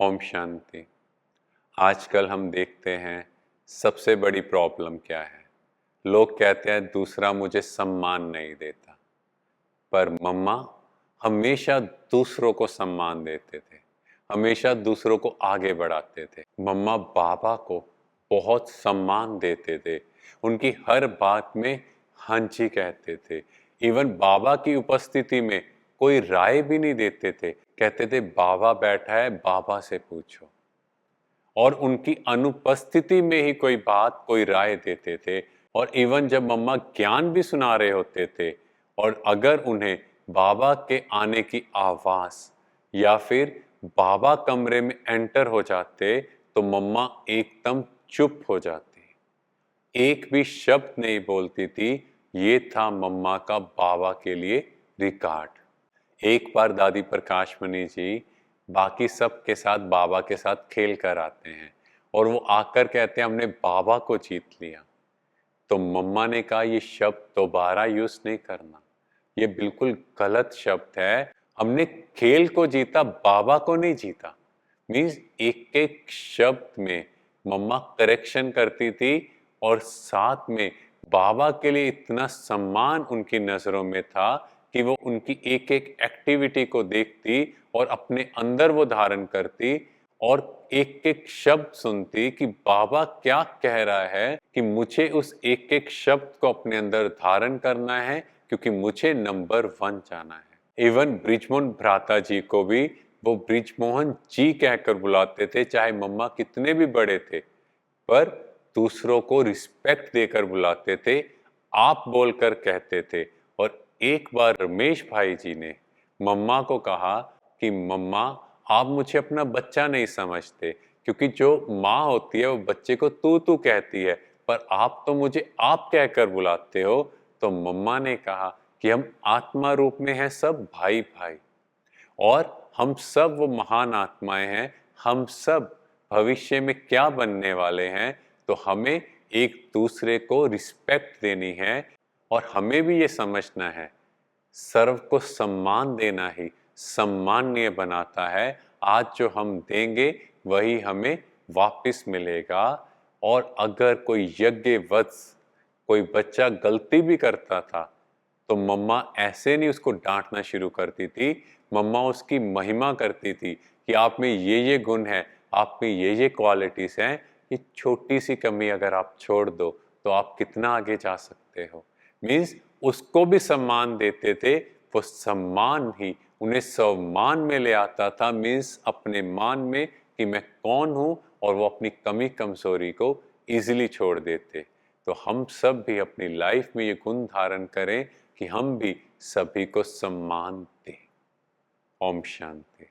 ओम शांति। आजकल हम देखते हैं सबसे बड़ी प्रॉब्लम क्या है। लोग कहते हैं दूसरा मुझे सम्मान नहीं देता, पर मम्मा हमेशा दूसरों को सम्मान देते थे, हमेशा दूसरों को आगे बढ़ाते थे। मम्मा बाबा को बहुत सम्मान देते थे, उनकी हर बात में हाँ जी कहते थे। इवन बाबा की उपस्थिति में कोई राय भी नहीं देते थे, कहते थे बाबा बैठा है, बाबा से पूछो। और उनकी अनुपस्थिति में ही कोई बात, कोई राय देते थे। और इवन जब मम्मा ज्ञान भी सुना रहे होते थे और अगर उन्हें बाबा के आने की आवाज या फिर बाबा कमरे में एंटर हो जाते तो मम्मा एकदम चुप हो जाती, एक भी शब्द नहीं बोलती थी। ये था मम्मा का बाबा के लिए रिकॉर्ड। एक बार दादी प्रकाश मणि जी बाकी सब के साथ बाबा के साथ खेल कर आते हैं और वो आकर कहते हैं हमने बाबा को जीत लिया। तो मम्मा ने कहा ये शब्द दोबारा यूज नहीं करना, ये बिल्कुल गलत शब्द है। हमने खेल को जीता, बाबा को नहीं जीता। मीन्स एक एक शब्द में मम्मा करेक्शन करती थी और साथ में बाबा के लिए इतना सम्मान उनकी नजरों में था कि वो उनकी एक एक एक्टिविटी को देखती और अपने अंदर वो धारण करती और एक एक शब्द सुनती कि बाबा क्या कह रहा है, कि मुझे उस एक एक शब्द को अपने अंदर धारण करना है क्योंकि मुझे नंबर 1 जाना है। इवन ब्रिजमोहन भ्राता जी को भी वो ब्रिजमोहन जी कहकर बुलाते थे, चाहे मम्मा कितने भी बड़े थे, पर दूसरों को रिस्पेक्ट देकर बुलाते थे, आप बोलकर कहते थे। और एक बार रमेश भाई जी ने मम्मा को कहा कि मम्मा आप मुझे अपना बच्चा नहीं समझते, क्योंकि जो माँ होती है वो बच्चे को तू कहती है, पर आप तो मुझे आप कहकर बुलाते हो। तो मम्मा ने कहा कि हम आत्मा रूप में हैं सब भाई भाई, और हम सब वो महान आत्माएं हैं। हम सब भविष्य में क्या बनने वाले हैं, तो हमें एक दूसरे को रिस्पेक्ट देनी है और हमें भी ये समझना है सर्व को सम्मान देना ही सम्माननीय बनाता है। आज जो हम देंगे वही हमें वापस मिलेगा। और अगर कोई यज्ञवत्स कोई बच्चा गलती भी करता था तो मम्मा ऐसे नहीं उसको डांटना शुरू करती थी, मम्मा उसकी महिमा करती थी कि आप में ये गुण है, आप में ये क्वालिटीज हैं, ये छोटी सी कमी अगर आप छोड़ दो तो आप कितना आगे जा सकते हो। मीन्स उसको भी सम्मान देते थे, वो सम्मान ही उन्हें सम्मान में ले आता था। मीन्स अपने मान में कि मैं कौन हूं, और वो अपनी कमी कमजोरी को इजीली छोड़ देते। तो हम सब भी अपनी लाइफ में ये गुण धारण करें कि हम भी सभी को सम्मान दें। ओम शांति।